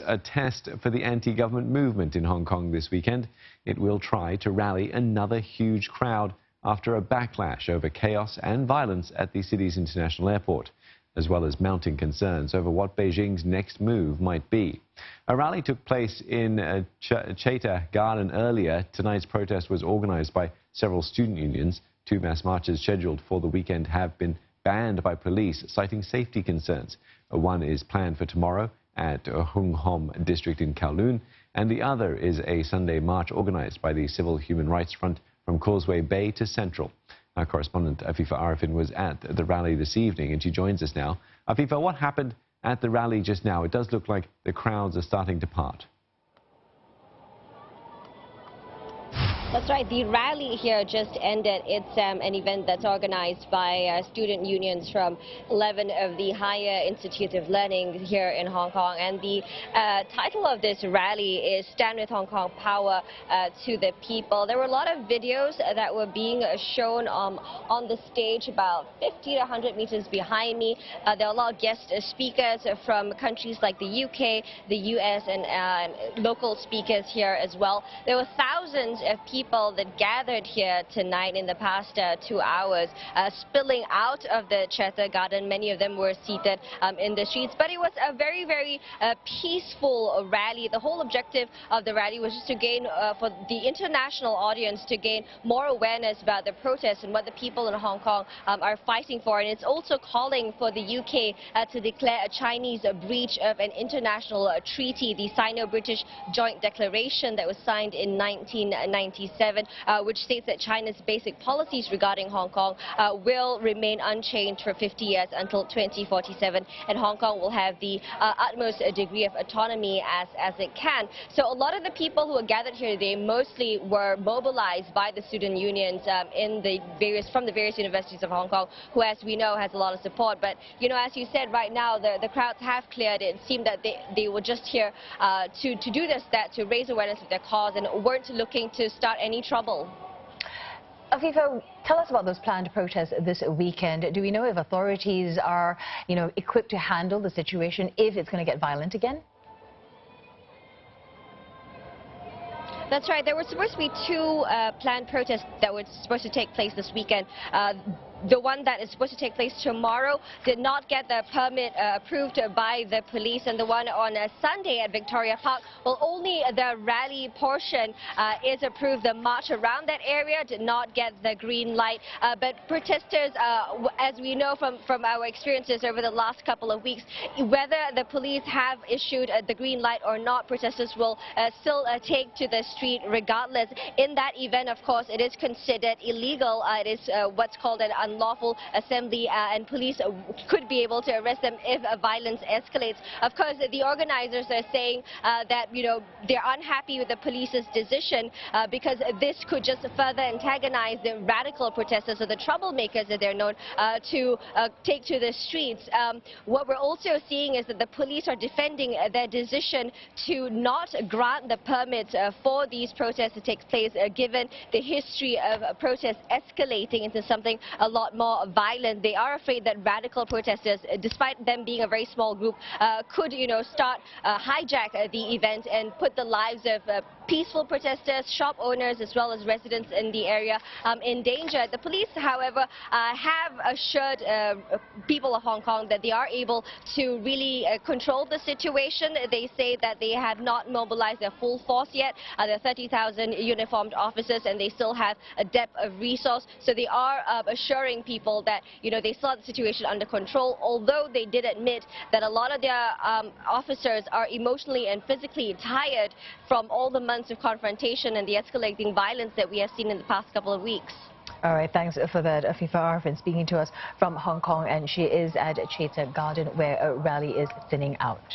a test for the anti-government movement in Hong Kong this weekend. It will try to rally another huge crowd after a backlash over chaos and violence at the city's international airport, as well as mounting concerns over what Beijing's next move might be. A rally took place in Cheta Garden earlier. Tonight's protest was organized by several student unions. 2 mass marches scheduled for the weekend have been banned by police, citing safety concerns. One is planned for tomorrow at Hung Hom district in Kowloon, and the other is a Sunday march organized by the Civil Human Rights Front from Causeway Bay to Central. Our correspondent Afifa Arifin was at the rally this evening, and she joins us now. Afifa, what happened at the rally just now? It does look like the crowds are starting to part. That's right. The rally here just ended. It's an event that's organized by student unions from 11 of the higher institutes of learning here in Hong Kong. And the title of this rally is Stand with Hong Kong, Power to the People. There were a lot of videos that were being shown on the stage about 50 to 100 meters behind me. There are a lot of guest speakers from countries like the UK, the US, and local speakers here as well. There were thousands of people that gathered here tonight in the past 2 hours, spilling out of the Cheta Garden. Many of them were seated in the streets, but it was a very, very peaceful rally. The whole objective of the rally was just to gain, for the international audience, to gain more awareness about the protests and what the people in Hong Kong are fighting for. And it's also calling for the UK to declare a Chinese breach of an international treaty, the Sino-British Joint Declaration that was signed in 1997. Which states that China's basic policies regarding Hong Kong will remain unchanged for 50 years until 2047, and Hong Kong will have the utmost degree of autonomy as it can. So a lot of the people who are gathered here, they mostly were mobilized by the student unions from the various universities of Hong Kong, who, as we know, has a lot of support. But, you know, as you said, right now the crowds have cleared. It seemed that they were just here to do that, to raise awareness of their cause, and weren't looking to start any trouble. Afifa, tell us about those planned protests this weekend. Do we know if authorities are, equipped to handle the situation if it's going to get violent again? That's right. There were supposed to be 2 planned protests that were supposed to take place this weekend. The one that is supposed to take place tomorrow did not get the permit approved by the police, and the one on Sunday at Victoria Park, well, only the rally portion is approved. The march around that area did not get the green light, but protesters, as we know from our experiences over the last couple of weeks, whether the police have issued the green light or not, protesters will still take to the street regardless. In that event, of course, it is considered illegal. It is what's called an unlawful assembly, and police could be able to arrest them if violence escalates. Of course, the organizers are saying that, they're unhappy with the police's decision because this could just further antagonize the radical protesters, or the troublemakers that they're known, to take to the streets. What we're also seeing is that the police are defending their decision to not grant the permits for these protests to take place, given the history of protests escalating into something a lot more violent. They are afraid that radical protesters, despite them being a very small group, could, hijack the event and put the lives of peaceful protesters, shop owners, as well as residents in the area in danger. The police, however, have assured people of Hong Kong that they are able to really control the situation. They say that they have not mobilized their full force yet. There are 30,000 uniformed officers, and they still have a depth of resource. So they are assuring people that, they still have the situation under control, although they did admit that a lot of their officers are emotionally and physically tired from all the months of confrontation and the escalating violence that we have seen in the past couple of weeks. All right, thanks for that, Afifa Arifin, speaking to us from Hong Kong, and she is at Cheta Garden, where a rally is thinning out.